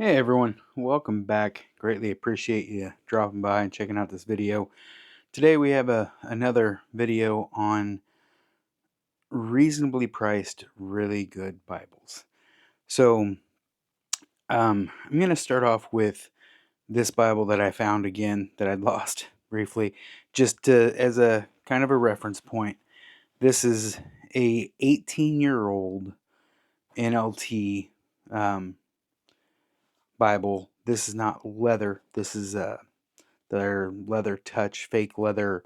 Hey everyone, welcome back. Greatly appreciate you dropping by and checking out this video. Today we have another video on reasonably priced, really good Bibles. So I'm going to start off with this Bible that I found again that I'd lost briefly, just as a kind of a reference point. This is a 18-year-old NLT Bible. This is not leather. This is their leather touch, fake leather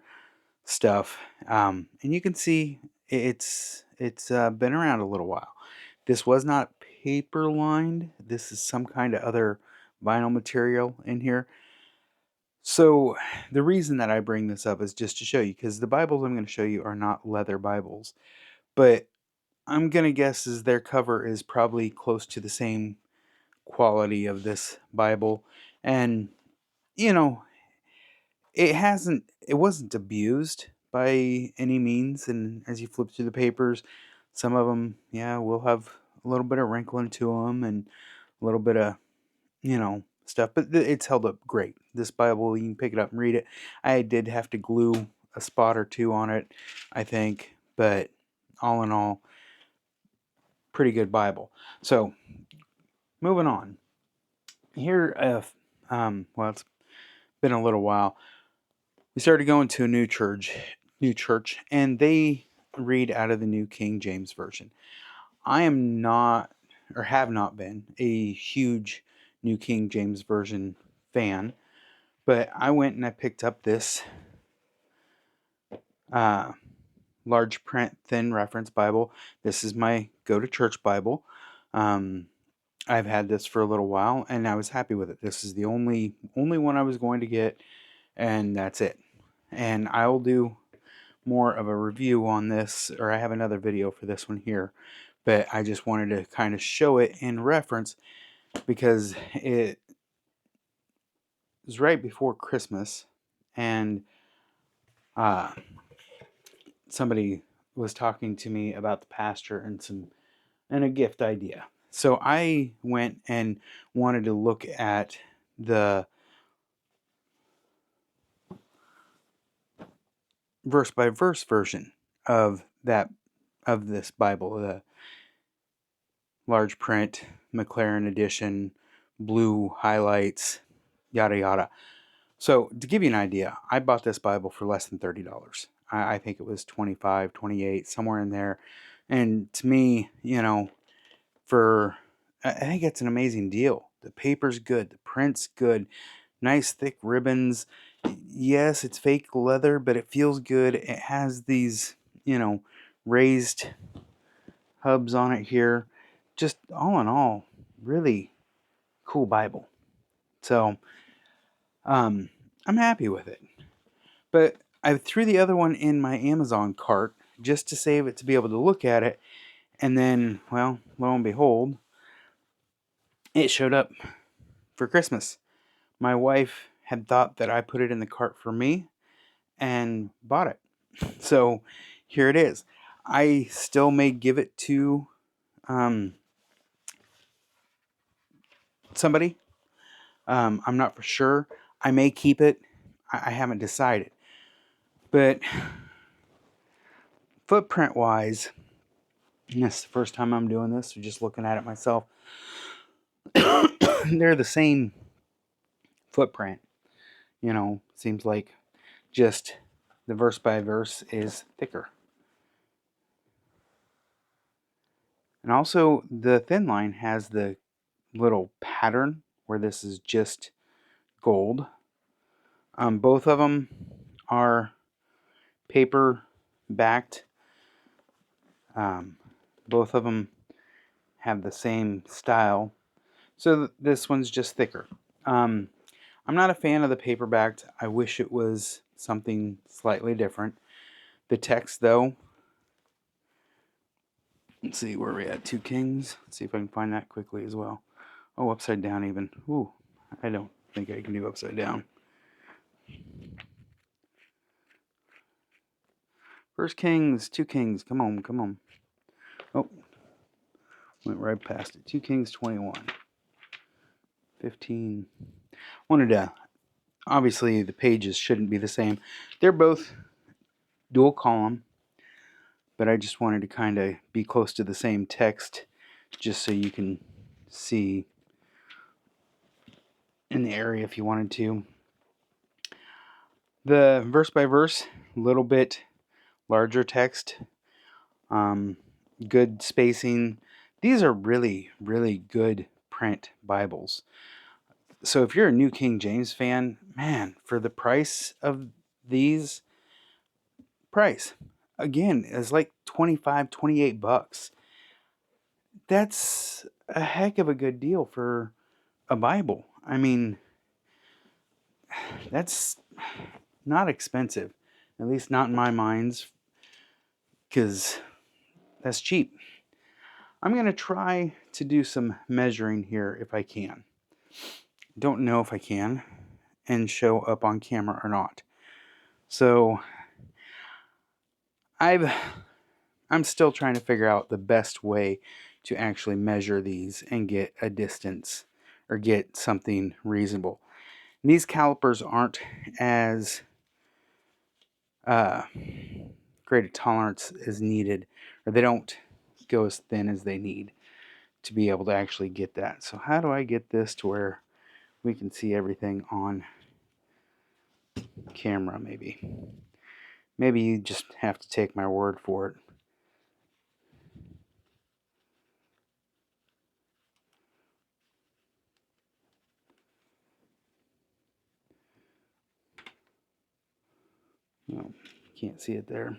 stuff, and you can see it's been around a little while. This was not paper lined. This is some kind of other vinyl material in here. So the reason that I bring this up is just to show you, because the Bibles I'm going to show you are not leather Bibles, but I'm going to guess is their cover is probably close to the same quality of this Bible. And you know, it wasn't abused by any means, and as you flip through the papers, some of them, yeah, will have a little bit of wrinkling to them and a little bit of, stuff, but it's held up great. This Bible, you can pick it up and read it. I did have to glue a spot or two on it, I think, but all in all, pretty good Bible. So, moving on. Here, well, it's been a little while. We started going to a new church, and they read out of the New King James Version. I am not, or have not been, a huge New King James Version fan, but I went and I picked up this uh, large print, thin reference Bible. This is my go-to-church Bible. I've had this for a little while, and I was happy with it. This is the only one I was going to get, and that's it. And I'll do more of a review on this, or I have another video for this one here, but I just wanted to kind of show it in reference because it was right before Christmas, and uh, somebody was talking to me about the pastor and a gift idea. So I went and wanted to look at the verse by verse version of this Bible, the large print Maclaren edition, blue highlights, yada yada. So to give you an idea, I bought this Bible for less than $30. I think it was 25, 28, somewhere in there. And to me, for I think it's an amazing deal. The paper's good, the print's good, nice thick ribbons. Yes, it's fake leather, but it feels good. It has these, raised hubs on it here. Just all in all, really cool Bible. So, I'm happy with it. But I threw the other one in my Amazon cart just to save it to be able to look at it. And then, well, lo and behold, it showed up for Christmas. My wife had thought that I put it in the cart for me and bought it. So here it is. I still may give it to somebody. I'm not for sure. I may keep it. I haven't decided. But footprint wise, this is the first time I'm doing this, so just looking at it myself. They're the same footprint. Seems like just the verse by verse is thicker. And also, the thin line has the little pattern where this is just gold. Both of them are paper backed. Both of them have the same style. So this one's just thicker. I'm not a fan of the paperbacked. I wish it was something slightly different. The text, though, let's see where we're at. Two Kings. Let's see if I can find that quickly as well. Oh, upside down even. Ooh, I don't think I can do upside down. First Kings, Two Kings. Come on, come on. Oh, went right past it. 2 Kings 21. 15. Wanted to, obviously the pages shouldn't be the same. They're both dual column, but I just wanted to kind of be close to the same text just so you can see in the area if you wanted to. The verse by verse, a little bit larger text, good spacing. These are really, really good print Bibles. So if you're a New King James fan, man, for the price of these, again, is like 25, 28 bucks. That's a heck of a good deal for a Bible. I mean, that's not expensive, at least not in my minds, because that's cheap. I'm going to try to do some measuring here if I can. Don't know if I can and show up on camera or not. So I'm still trying to figure out the best way to actually measure these and get a distance or get something reasonable. And these calipers aren't as great a tolerance as needed, or they don't go as thin as they need to be able to actually get that. So how do I get this to where we can see everything on camera? Maybe you just have to take my word for it. No, can't see it there.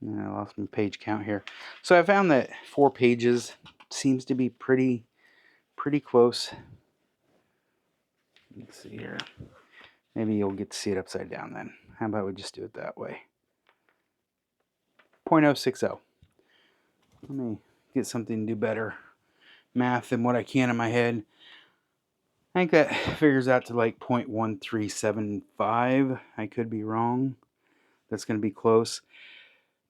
And I lost my page count here. So I found that 4 pages seems to be pretty close. Let's see here. Maybe you'll get to see it upside down then. How about we just do it that way? 0.060. Let me get something to do better math than what I can in my head. I think that figures out to like 0.1375. I could be wrong. That's going to be close.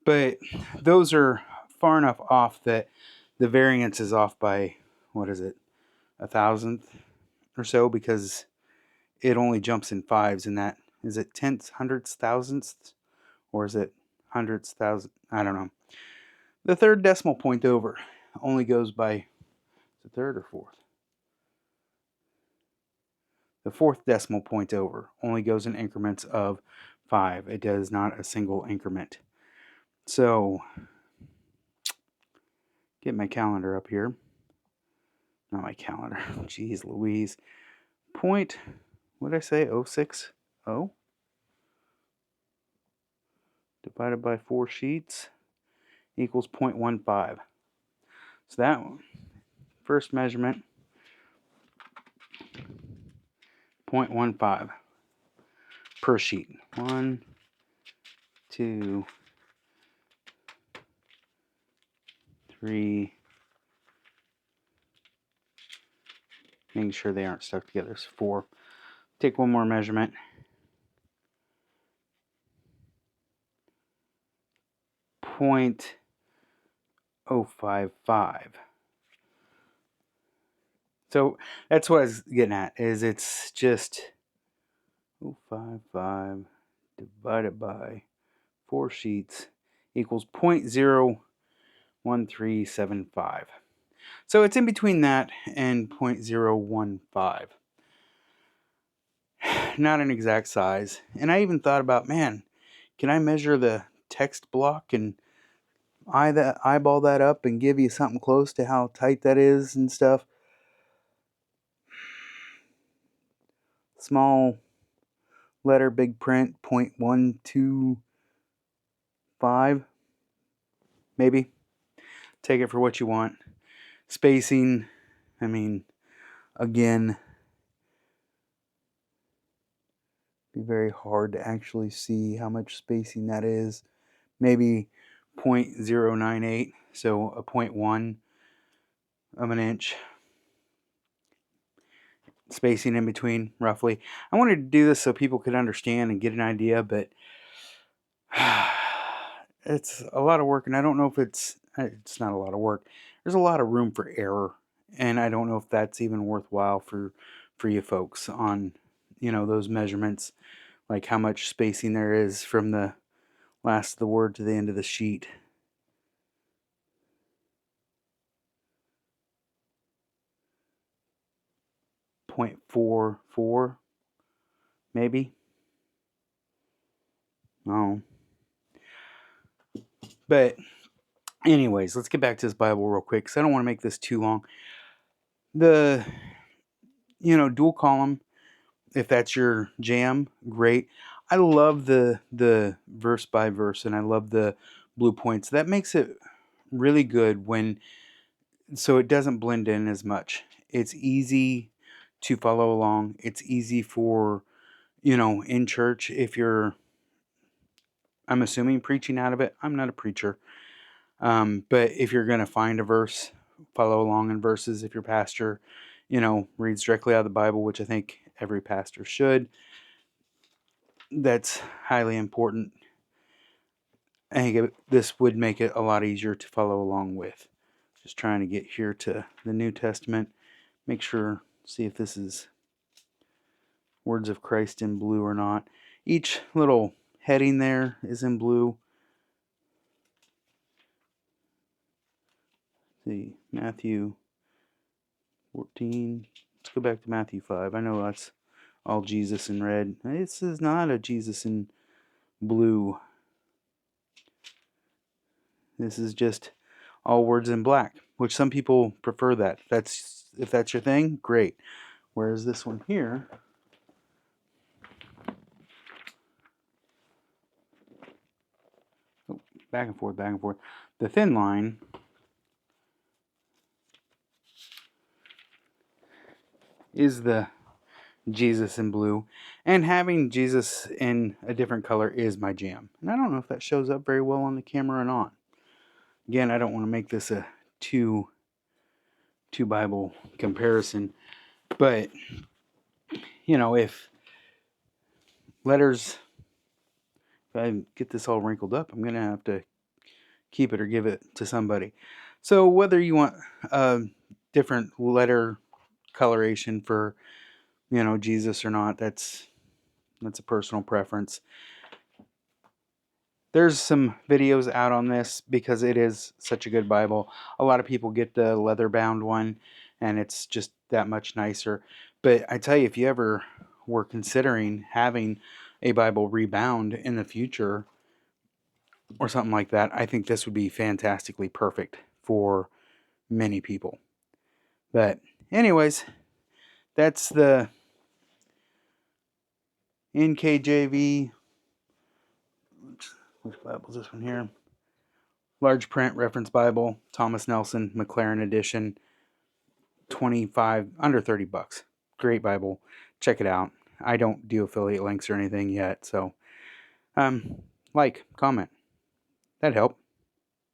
But those are far enough off that the variance is off by, what is it, 1,000th or so, because it only jumps in fives, and that, is it tenths, hundredths, thousandths, or is it hundredths, thousand? I don't know. The third decimal point over only goes by, is it third or fourth? The fourth decimal point over only goes in increments of 5. It does not a single increment. So, get my calendar up here. Not my calendar. Jeez Louise. What did I say? 060 divided by 4 sheets equals 0.15. So that one, first measurement, 0.15 per sheet. 1, 2, 3. Making sure they aren't stuck together. So 4. Take one more measurement. 0.055. So that's what I was getting at, is it's just 0.55 divided by 4 sheets equals 0.01375. So it's in between that and 0.015. Not an exact size. And I even thought about, man, can I measure the text block and eyeball that up and give you something close to how tight that is and stuff? Small letter, big print, 0.125, maybe. Take it for what you want. Spacing, I mean, again, be very hard to actually see how much spacing that is. Maybe 0.098, so a 0.1 of an inch spacing in between, roughly. I wanted to do this so people could understand and get an idea, but it's a lot of work, and I don't know if it's not a lot of work. There's a lot of room for error And I don't know if that's even worthwhile for you folks on, those measurements, like how much spacing there is from the last of the word to the end of the sheet. .44, maybe. Oh. But anyways, let's get back to this Bible real quick, because I don't want to make this too long. The, dual column, if that's your jam, great. I love the verse by verse, and I love the blue points. That makes it really good so it doesn't blend in as much. It's easy to follow along. It's easy for, in church, if you're, I'm assuming, preaching out of it. I'm not a preacher. But if you're going to find a verse, follow along in verses. If your pastor, reads directly out of the Bible, which I think every pastor should, that's highly important. I think this would make it a lot easier to follow along with. Just trying to get here to the New Testament. Make sure, see if this is Words of Christ in blue or not. Each little heading there is in blue. Let's see, Matthew 14. Let's go back to Matthew 5. I know that's all Jesus in red. This is not a Jesus in blue. This is just all words in black, which some people prefer that. If that's your thing, great. Whereas this one here, back and forth, back and forth. The thin line is the Jesus in blue, and having Jesus in a different color is my jam. And I don't know if that shows up very well on the camera or not. Again, I don't want to make this a two Bible comparison, but if letters, if I get this all wrinkled up, I'm gonna have to keep it or give it to somebody. So whether you want a different letter coloration for Jesus or not, that's a personal preference. There's some videos out on this because it is such a good Bible. A lot of people get the leather bound one, and it's just that much nicer. But I tell you, if you ever were considering having a Bible rebound in the future or something like that, I think this would be fantastically perfect for many people. But anyways, that's the NKJV. Which Bible is this one here? Large print reference Bible, Thomas Nelson, Maclaren edition, 25, under 30 bucks. Great Bible. Check it out. I don't do affiliate links or anything yet, so like, comment. That'd help.